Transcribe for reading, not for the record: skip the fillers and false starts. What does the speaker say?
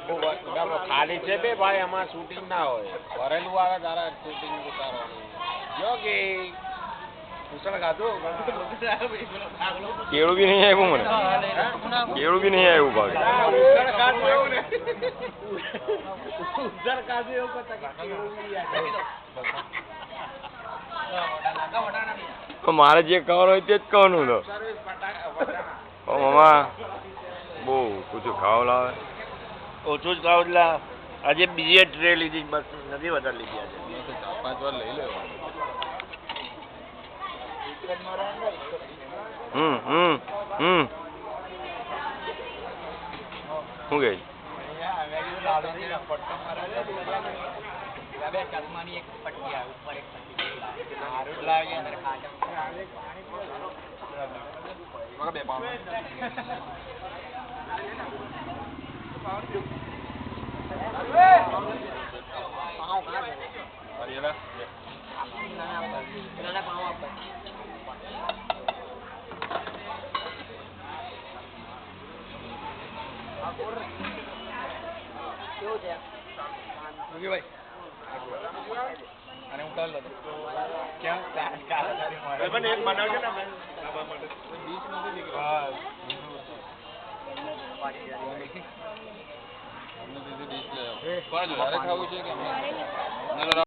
ખાલી છે બે ભાઈ આમાં શૂટિંગ ના હોય ભરેલું આવે તારા શૂટિંગ ઉતારવાનું યોગી કુશળ ખાધું કેળું બી નહીં આવ્યું મને કેળું બી નહીં આવ્યું ભાઈ મારે જે કહેવાનું હોય તે જ કહેવાનું તો મામા બહુ ઓછું ખાવા લાવે ઓછું જ ખાવ એટલે આજે બીજી ટ્રે લીધી બસ નથી વધારે લીધી આજે 4-5 વાર લઈ લે શું કહે અને હું કાલ લતો ક્યાં એક બનાવજો ને ડીશ નથી દીકરો હા ડીશ લે કોણ જોડે ખાવું છે કે